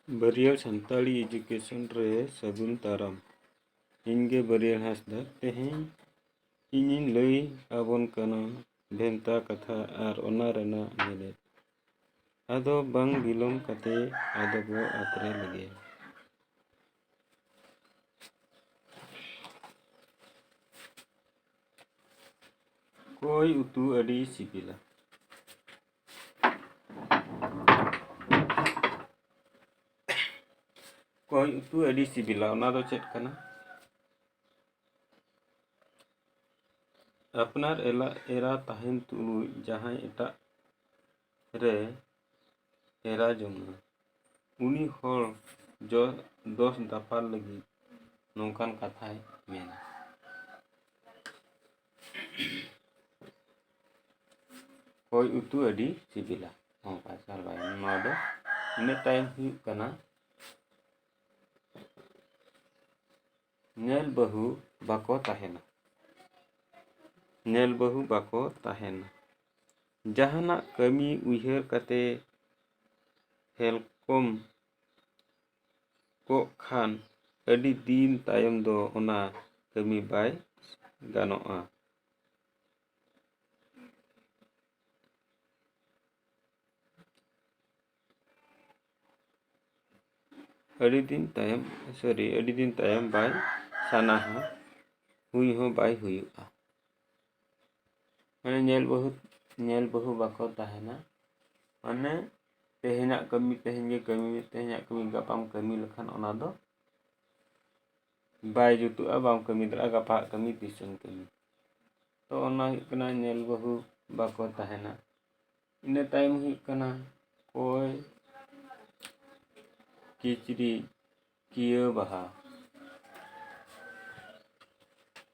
ᱵᱟᱹᱨᱭᱟᱹᱲ Santali education ᱨᱮ ᱥᱟᱹᱜᱩᱱ ᱫᱟᱨᱟᱢ᱾ ᱤᱧᱜᱮ ᱵᱟᱹᱨᱭᱟᱹᱲ ᱦᱟᱸᱥᱫᱟ᱾ ᱛᱮᱦᱮᱧ ᱤᱧᱤᱧ ᱞᱟᱹᱭ ᱟᱵᱚᱱ ᱠᱟᱱᱟ ᱵᱷᱮᱱᱛᱟ ᱠᱟᱛᱷᱟ ᱟᱨ ᱚᱱᱟ ᱨᱮᱱᱟᱜ ᱢᱮᱱᱮᱫ᱾ ᱟᱫᱚ ᱵᱟᱝ ᱵᱤᱞᱚᱢ ᱠᱟᱛᱮ ᱟᱫᱚ ᱵᱚ ᱟᱛᱨᱮ ᱞᱮᱜᱮ᱾ ᱠᱚᱭ ᱩᱛᱩ ᱟᱹᱰᱤ ᱥᱤᱵᱤᱞᱟ᱾ ᱠᱚᱭ ᱩᱛᱩ ᱟᱹᱰᱤ ᱥᱤᱵᱤᱞᱟ ᱚᱱᱟ ᱫᱚ ᱪᱮᱫ ᱠᱟᱱᱟ? ᱟᱯᱱᱟᱨ ᱮᱨᱟ ᱛᱟᱦᱮᱱ ᱛᱩᱞᱩᱡ ᱡᱟᱦᱟᱸᱭ ᱮᱴᱟᱜ ᱨᱮ ᱮᱨᱟ ᱡᱚᱝᱟ, ᱩᱱᱤ ᱦᱚᱲ ᱫᱚᱥ ᱫᱟᱯᱟᱞ ᱞᱟᱹᱜᱤᱫ ᱱᱚᱝᱠᱟᱱ ᱠᱟᱛᱷᱟᱭ ᱢᱮᱱᱟ᱾ ᱠᱚᱭ ᱩᱛᱩ ᱟᱹᱰᱤ ᱥᱤᱵᱤᱞᱟ ᱱᱚᱝᱠᱟ ᱥᱟᱨᱵᱟᱭᱮᱱ ᱱᱚᱣᱟ ᱫᱚ᱾ ᱤᱱᱟᱹ ᱛᱟᱭᱚᱢ ᱦᱩᱭᱩᱜ ᱠᱟᱱᱟ ᱧᱮᱞ ᱵᱟᱹᱦᱩ ᱵᱟᱠᱚ ᱛᱟᱦᱮᱱᱟ᱾ ᱧᱮᱞ ᱵᱟᱹᱦᱩ ᱵᱟᱠᱚ ᱛᱟᱦᱮᱱᱟ᱾ ᱡᱟᱦᱟᱱᱟᱜ ᱠᱟᱹᱢᱤ ᱩᱭᱦᱟᱹᱨ ᱠᱟᱛᱮ ᱦᱮᱞᱠᱚᱢ ᱠᱚᱜ ᱠᱷᱟᱱ ᱟᱹᱰᱤ ᱫᱤᱱ ᱛᱟᱭᱚᱢ ᱫᱚ ᱚᱱᱟ ᱠᱟᱹᱢᱤ ᱵᱟᱭ ᱜᱟᱱᱚᱜᱼᱟ᱾ ᱟᱹᱰᱤ ᱫᱤᱱ ᱛᱟᱭᱚᱢ ᱵᱟᱭ ᱥᱟᱱᱟᱦᱟ, ᱦᱩᱭ ᱦᱚᱸ ᱵᱟᱭ ᱦᱩᱭᱩᱜᱼᱟ᱾ ᱢᱟᱱᱮ ᱧᱮᱞ ᱵᱟᱹᱦᱩ ᱵᱟᱠᱚ ᱛᱟᱦᱮᱱᱟ ᱢᱟᱱᱮ ᱛᱮᱦᱮᱧᱟᱜ ᱠᱟᱹᱢᱤ ᱛᱮᱦᱮᱧ ᱜᱮ ᱠᱟᱹᱢᱤ ᱢᱮ, ᱛᱮᱦᱮᱧᱟᱜ ᱠᱟᱹᱢᱤ ᱜᱟᱯᱟᱢ ᱠᱟᱹᱢᱤ ᱞᱮᱠᱷᱟᱱ ᱚᱱᱟ ᱫᱚ ᱵᱟᱭ ᱡᱩᱛᱩᱜᱼᱟ, ᱵᱟᱢ ᱠᱟᱹᱢᱤ ᱫᱟᱲᱮᱭᱟᱜᱼᱟ, ᱜᱟᱯᱟᱣᱟᱜ ᱠᱟᱹᱢᱤ ᱛᱤᱥᱮᱢ ᱠᱟᱹᱢᱤ᱾ ᱛᱚ ᱚᱱᱟ ᱦᱩᱭᱩᱜ ᱠᱟᱱᱟ ᱧᱮᱞ ᱵᱟᱹᱦᱩ ᱵᱟᱠᱚ ᱛᱟᱦᱮᱱᱟ᱾ ᱤᱱᱟᱹ ᱛᱟᱭᱚᱢ ᱦᱩᱭᱩᱜ ᱠᱟᱱᱟ ᱠᱚᱭ ᱠᱤᱪᱨᱤᱡ ᱠᱤᱭᱟᱹ ᱵᱟᱦᱟ᱾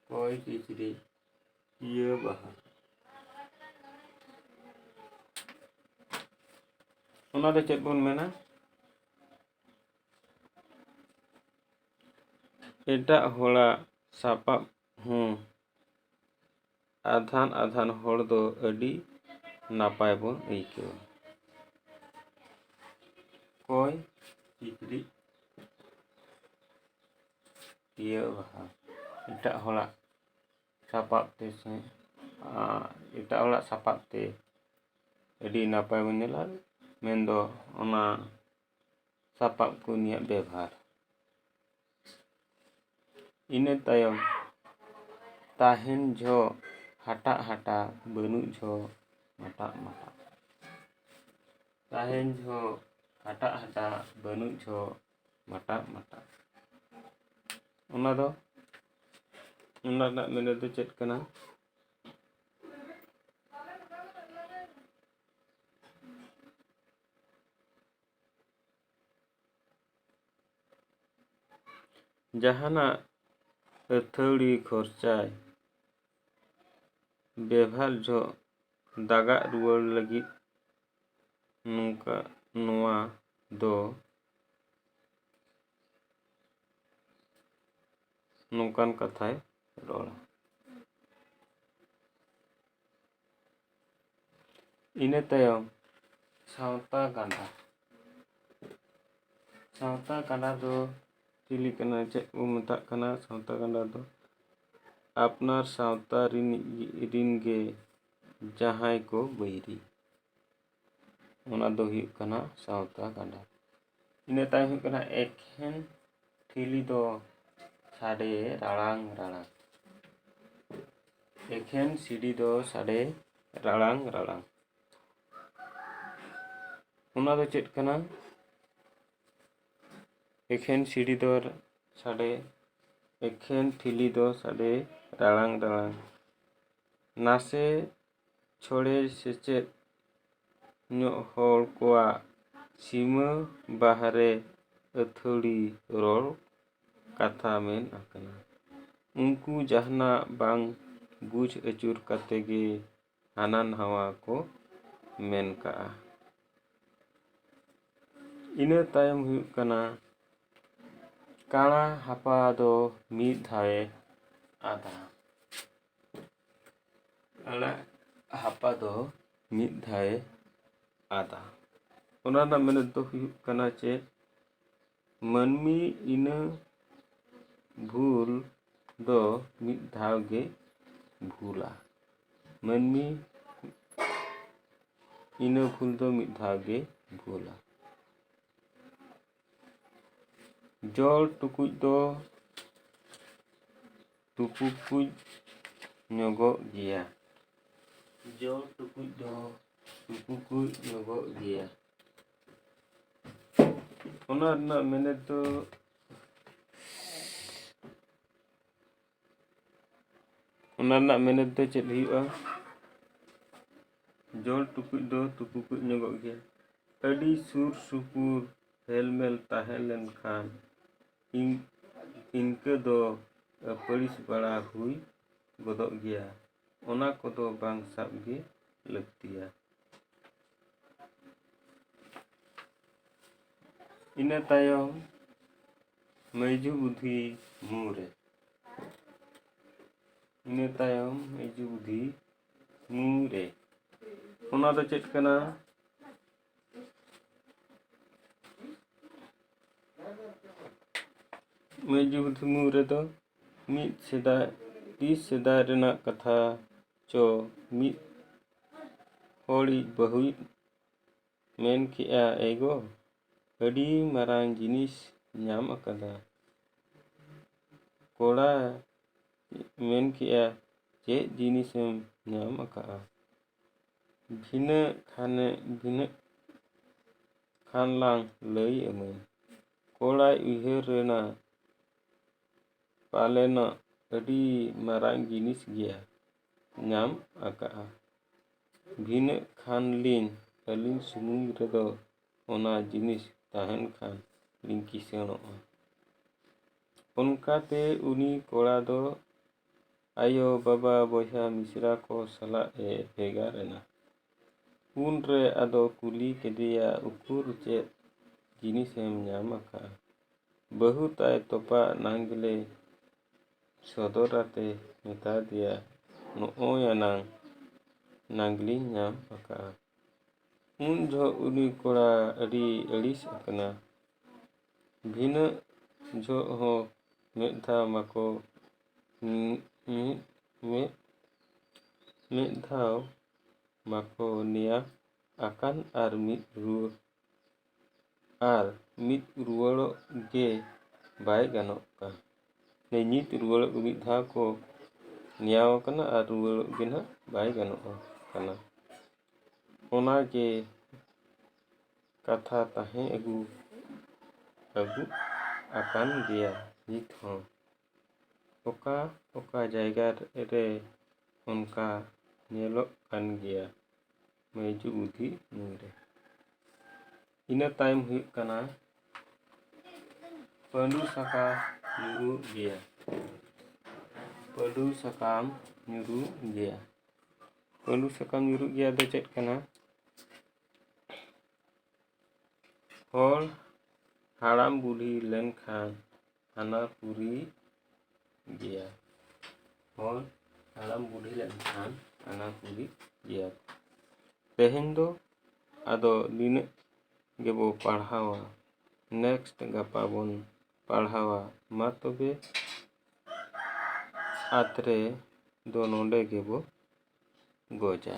ᱠᱚᱭ ᱠᱤᱪᱨᱤᱡ ᱠᱤᱭᱟᱹ ᱵᱟᱦᱟ ᱚᱱᱟ ᱫᱚ ᱪᱮᱫ ᱵᱚᱱ ᱢᱮᱱᱟ? ᱮᱴᱟᱜ ᱦᱚᱲᱟᱜ ᱥᱟᱯᱟᱵ ᱦᱚᱸ ᱟᱫᱷᱟᱱ ᱦᱚᱲ ᱫᱚ ᱟᱹᱰᱤ ᱱᱟᱯᱟᱭ ᱵᱚᱱ ᱟᱹᱭᱠᱟᱹᱣᱟ᱾ ᱠᱚᱭ ᱠᱤᱪᱨᱤᱡ ᱠᱤᱭᱟᱹ ᱵᱟᱦᱟ ᱮᱴᱟᱜ ᱦᱚᱲᱟᱜ ᱥᱟᱯᱟᱵ ᱛᱮ ᱥᱮ ᱮᱴᱟᱜ ᱦᱚᱲᱟᱜ ᱥᱟᱯᱟᱵ ᱛᱮ ᱟᱹᱰᱤ ᱱᱟᱯᱟᱭ ᱵᱚᱱ ᱧᱮᱞᱟ, ᱢᱮᱱᱫᱚ ᱚᱱᱟ ᱥᱟᱯᱟᱵ ᱠᱚ ᱩᱱᱤᱭᱟᱜ ᱵᱮᱵᱷᱟᱨ᱾ ᱤᱱᱟᱹ ᱛᱟᱭᱚᱢ ᱛᱟᱦᱮᱱ ᱡᱚᱦᱚᱜ ᱦᱟᱴᱟᱜ ᱵᱟᱹᱱᱩᱜ ᱡᱚᱦᱚᱜ ᱢᱟᱴᱟᱜ᱾ ᱛᱟᱦᱮᱱ ᱡᱚᱦᱚᱜ ᱦᱟᱴᱟᱜ ᱵᱟᱹᱱᱩᱜ ᱡᱚᱦᱚᱜ ᱢᱟᱴᱟᱜ᱾ ᱚᱱᱟ ᱨᱮᱱᱟᱜ ᱢᱮᱱᱮᱫ ᱫᱚ ᱪᱮᱫ ᱠᱟᱱᱟ? ᱡᱟᱦᱟᱱᱟᱜ ᱟᱹᱛᱷᱟᱹᱲᱤ ᱠᱷᱚᱨᱪᱟᱭ ᱵᱮᱵᱷᱟᱨ ᱡᱚᱦᱚᱜ ᱫᱟᱜᱟᱜ ᱨᱩᱣᱟᱹᱲ ᱞᱟᱹᱜᱤᱫ ᱱᱚᱣᱟ ᱫᱚ ᱱᱚᱝᱠᱟᱱ ᱠᱟᱛᱷᱟᱭ ᱨᱚᱲᱟ᱾ ᱤᱱᱟᱹ ᱛᱟᱭᱚᱢ ᱥᱟᱶᱛᱟ ᱜᱟᱸᱰᱟ᱾ ᱥᱟᱶᱛᱟ ᱜᱟᱸᱰᱟ ᱫᱚ ᱪᱤᱞᱤ ᱠᱟᱱᱟ? ᱪᱮᱫ ᱵᱚ ᱢᱮᱛᱟᱜ ᱠᱟᱱᱟ? ᱥᱟᱶᱛᱟ ᱜᱟᱸᱰᱟ ᱫᱚ ᱟᱯᱱᱟᱨ ᱥᱟᱶᱛᱟ ᱨᱤᱱ ᱜᱮ ᱡᱟᱦᱟᱸᱭ ᱠᱚ ᱵᱟᱹᱭᱨᱤ, ᱚᱱᱟ ᱫᱚ ᱦᱩᱭᱩᱜ ᱠᱟᱱᱟ ᱥᱟᱶᱛᱟ ᱜᱟᱸᱰᱟ᱾ ᱤᱱᱟᱹ ᱛᱟᱭᱚᱢ ᱦᱩᱭᱩᱜ ᱠᱟᱱᱟ ᱮᱠᱷᱮᱱ ᱴᱷᱤᱞᱤ ᱫᱚ ᱥᱟᱰᱮ ᱨᱟᱲᱟᱝ᱾ ᱮᱠᱷᱮᱱ ᱥᱤᱲᱤ ᱫᱚ ᱥᱟᱰᱮ ᱨᱟᱲᱟᱝ᱾ ᱚᱱᱟ ᱫᱚ ᱪᱮᱫ ᱠᱟᱱᱟ? ᱮᱠᱷᱮᱱ ᱥᱤᱲᱤ ᱫᱚ ᱥᱟᱰᱮ, ᱮᱠᱷᱮᱱ ᱴᱷᱤᱞᱤ ᱫᱚ ᱥᱟᱰᱮ ᱨᱟᱲᱟᱝ᱾ ᱱᱟᱥᱮ ᱪᱷᱚᱲᱮ ᱥᱮᱪᱮᱫ ᱧᱚᱜ ᱦᱚᱲ ᱠᱚᱣᱟᱜ ᱥᱤᱢᱟᱹ ᱵᱟᱦᱨᱮ ᱟᱹᱛᱷᱟᱹᱲᱤ ᱨᱚᱲ ᱠᱟᱛᱷᱟ ᱢᱮᱱ ᱟᱠᱟᱱᱟ᱾ ᱩᱱᱠᱩ ᱡᱟᱦᱟᱱᱟᱜ ᱵᱟᱝ ᱵᱩᱡᱽ ᱟᱹᱪᱩᱨ ᱠᱟᱛᱮ ᱜᱮ ᱦᱟᱱᱟ ᱱᱟᱣᱟ ᱠᱚ ᱢᱮᱱ ᱠᱟᱜᱼᱟ᱾ ᱤᱱᱟᱹ ᱛᱟᱭᱚᱢ ᱦᱩᱭᱩᱜ ᱠᱟᱱᱟ ᱠᱟᱬᱟ ᱦᱟᱯᱟ ᱫᱚ ᱢᱤᱫ ᱫᱷᱟᱣᱮ ᱟᱫᱟ᱾ ᱠᱟᱬᱟ ᱦᱟᱯᱟ ᱫᱚ ᱢᱤᱫ ᱫᱷᱟᱣᱮ ᱟᱫᱟ᱾ ᱚᱱᱟ ᱨᱮᱱᱟᱜ ᱢᱮᱱᱮᱫ ᱫᱚ ᱦᱩᱭᱩᱜ ᱠᱟᱱᱟ ᱪᱮᱫ? ᱢᱟᱹᱱᱢᱤ ᱤᱱᱟᱹ ᱵᱷᱩᱞ ᱫᱚ ᱢᱤᱫ ᱫᱷᱟᱣ ᱜᱮ ᱵᱷᱩᱞᱟ᱾ ᱢᱟᱹᱱᱢᱤ ᱤᱱᱟᱹ ᱵᱷᱩᱞ ᱫᱚ ᱢᱤᱫ ᱫᱷᱟᱣ ᱜᱮ ᱵᱷᱩᱞᱟ᱾ ᱡᱚᱞ ᱴᱩᱠᱩᱡ ᱫᱚ ᱛᱩᱯᱩᱠᱩᱡ ᱧᱚᱜᱚᱜ ᱜᱮᱭᱟ᱾ ᱡᱚᱞ ᱴᱩᱠᱩᱡ ᱫᱚ ᱛᱩᱯᱩᱠᱩᱡ ᱧᱚᱜᱚᱜ ᱜᱮᱭᱟ᱾ ᱚᱱᱟ ᱨᱮᱱᱟᱜ ᱢᱮᱱᱮᱫ ᱫᱚ ᱪᱮᱫ ᱦᱩᱭᱩᱜᱼᱟ? ᱡᱚᱞ ᱴᱩᱠᱩᱡ ᱫᱚ ᱛᱩᱯᱩᱠᱩᱡ ᱧᱚᱜᱚᱜ ᱜᱮᱭᱟ᱾ ᱟᱹᱰᱤ ᱥᱩᱨ ᱥᱩᱯᱩᱨ ᱦᱮᱞᱢᱮᱞ ᱛᱟᱦᱮᱸ ᱞᱮᱱᱠᱷᱟᱱ ᱤᱱᱠᱟᱹ ᱫᱚ ᱟᱹᱯᱟᱹᱲᱤᱥ ᱵᱟᱲᱟ ᱦᱩᱭ ᱜᱚᱫᱚᱜ ᱜᱮᱭᱟ᱾ ᱚᱱᱟ ᱠᱚᱫᱚ ᱵᱟᱝ ᱥᱟᱵ ᱜᱮ ᱞᱟᱹᱠᱛᱤᱭᱟ᱾ ᱤᱱᱟᱹ ᱛᱟᱭᱚᱢ ᱢᱟᱹᱭᱡᱩ ᱵᱩᱫᱷᱤ ᱢᱩᱨᱮ᱾ ᱚᱱᱟ ᱫᱚ ᱪᱮᱫ ᱠᱟᱱᱟ? ᱢᱟᱹᱭᱡᱩ ᱵᱩᱫᱷᱤ ᱢᱩ ᱨᱮᱫᱚ ᱛᱤᱥ ᱥᱮᱫᱟᱭ ᱨᱮᱱᱟᱜ ᱠᱟᱛᱷᱟ ᱪᱚ ᱢᱤᱫ ᱦᱚᱲᱤᱡ ᱵᱟᱹᱦᱩᱭ ᱢᱮᱱ ᱠᱮᱜᱼᱟ, ᱮᱜᱳ, ᱟᱹᱰᱤ ᱢᱟᱨᱟᱝ ᱡᱤᱱᱤᱥ ᱧᱟᱢ ᱟᱠᱟᱫᱟ᱾ ᱠᱚᱲᱟᱭ ᱢᱮᱱ ᱠᱮᱜᱼᱟ, ᱪᱮᱫ ᱡᱤᱱᱤᱥᱮᱢ ᱧᱟᱢ ᱟᱠᱟᱜᱼᱟ? ᱵᱷᱤᱱᱟᱹᱜ ᱠᱷᱟᱱ ᱞᱟᱝ ᱞᱟᱹᱭ ᱟᱹᱢᱟᱹᱧ᱾ ᱠᱚᱲᱟᱭ ᱩᱭᱦᱟᱹᱨᱮᱱᱟ, ᱯᱟᱞᱮᱱᱚᱜ ᱟᱹᱰᱤ ᱢᱟᱨᱟᱝ ᱡᱤᱱᱤᱥ ᱜᱮᱭ ᱧᱟᱢ ᱟᱠᱟᱜᱼᱟ᱾ ᱵᱷᱤᱱᱟᱹᱜ ᱠᱷᱟᱱᱞᱤᱧ ᱟᱹᱞᱤᱧ ᱥᱩᱢᱩᱝ ᱨᱮᱫᱚ ᱚᱱᱟ ᱡᱤᱱᱤᱥ ᱛᱟᱦᱮᱱ ᱠᱷᱟᱱ ᱞᱤᱧ ᱠᱤᱥᱟᱹᱬᱚᱜᱼᱟ᱾ ᱚᱱᱠᱟᱛᱮ ᱩᱱᱤ ᱠᱚᱲᱟ ᱫᱚ ᱟᱭᱳ ᱵᱟᱵᱟ ᱵᱚᱭᱦᱟ ᱢᱤᱥᱨᱟ ᱠᱚ ᱥᱟᱞᱟᱜ ᱮ ᱵᱷᱮᱜᱟᱨ ᱮᱱᱟ᱾ ᱩᱱᱨᱮ ᱟᱫᱚ ᱠᱩᱞᱤ ᱠᱮᱫᱮᱭᱟ, ᱩᱠᱩᱨ ᱪᱮᱫ ᱡᱤᱱᱤᱥᱮᱢ ᱧᱟᱢ ᱟᱠᱟᱜᱼᱟ? ᱵᱟᱹᱦᱩ ᱛᱟᱭ ᱛᱚᱯᱟᱜ ᱱᱟᱝᱜᱽᱞᱮ ᱥᱚᱫᱚᱨᱟᱛᱮ ᱢᱮᱛᱟ ᱫᱮᱭᱟ, ᱱᱚᱜᱼᱚᱭ ᱟᱱᱟᱝ ᱱᱟᱝᱜᱽᱞᱤᱧ ᱧᱟᱢ ᱟᱠᱟᱜᱼᱟ᱾ ᱩᱱ ᱡᱚᱦᱚᱜ ᱩᱱᱤ ᱠᱚᱲᱟ ᱟᱹᱰᱤ ᱟᱹᱲᱤᱥ ᱟᱠᱟᱱᱟ᱾ ᱵᱷᱤᱱᱟᱹᱜ ᱡᱚᱦᱚᱜ ᱦᱚᱸ ᱢᱮᱫ ᱫᱷᱟᱣ ᱢᱟᱠᱚ ᱱᱮᱭᱟᱣ ᱟᱠᱟᱱ ᱟᱨ ᱢᱤᱫ ᱨᱩᱣᱟᱹᱲᱚᱜ ᱜᱮ ᱵᱟᱭ ᱜᱟᱱᱚᱜ ᱠᱟᱱ᱾ ᱢᱤᱫ ᱫᱷᱟᱣ ᱠᱚ ᱱᱮᱭᱟᱣ ᱟᱠᱟᱱᱟ ᱟᱨ ᱨᱩᱣᱟᱹᱲᱚᱜ ᱜᱮ ᱱᱟᱜ ᱵᱟᱭ ᱜᱟᱱᱚᱜ ᱠᱟᱱᱟ᱾ ᱚᱱᱟ ᱜᱮ ᱠᱟᱛᱷᱟ ᱛᱟᱦᱮᱸ ᱟᱹᱜᱩ ᱟᱠᱟᱱ ᱜᱮᱭᱟ ᱱᱤᱛ ᱦᱚᱸ ᱚᱠᱟ ᱚᱠᱟ ᱡᱟᱭᱜᱟ ᱨᱮ ᱚᱱᱠᱟ ᱧᱮᱞᱚᱜ ᱠᱟᱱ ᱜᱮᱭᱟ ᱢᱟᱹᱭᱡᱩ ᱵᱩᱫᱷᱤ ᱢᱩ ᱨᱮ᱾ ᱤᱱᱟᱹ ᱛᱟᱭᱚᱢ ᱦᱩᱭᱩᱜ ᱠᱟᱱᱟ ᱯᱟᱺᱰᱩ ᱥᱟᱠᱟᱢ ᱧᱩᱨᱩᱜ ᱜᱮᱭᱟ᱾ ᱯᱟᱺᱰᱩ ᱥᱟᱠᱟᱢ ᱧᱩᱨᱩᱜ ᱜᱮᱭᱟ᱾ ᱯᱟᱺᱰᱩ ᱥᱟᱠᱟᱢ ᱧᱩᱨᱩᱜ ᱜᱮᱭᱟ ᱫᱚ ᱪᱮᱫ ᱠᱟᱱᱟ? ᱦᱚᱲ ᱦᱟᱲᱟᱢ ᱵᱩᱰᱷᱤ ᱞᱮᱱᱠᱷᱟᱱ ᱦᱟᱱᱟ ᱯᱩᱨᱤ ᱜᱮᱭᱟ᱾ ᱦᱚᱲ ᱦᱟᱲᱟᱢ ᱵᱩᱰᱷᱤ ᱞᱮᱱᱠᱷᱟᱱ ᱦᱟᱱᱟ ᱯᱩᱨᱤ ᱜᱮᱭᱟ᱾ ᱛᱮᱦᱮᱧ ᱫᱚ ᱟᱫᱚ ᱱᱤᱱᱟᱹᱜ ᱜᱮᱵᱚ ᱯᱟᱲᱦᱟᱣᱟ᱾ ᱱᱮᱠᱥᱴ ᱜᱟᱯᱟ ᱵᱚᱱ ᱯᱟᱲᱦᱟᱣᱟ᱾ ᱢᱟ ᱛᱚᱵᱮ ᱟᱛᱨᱮ ᱫᱚ ᱱᱚᱰᱮ ᱜᱮᱵᱚ ᱜᱚᱡᱟ᱾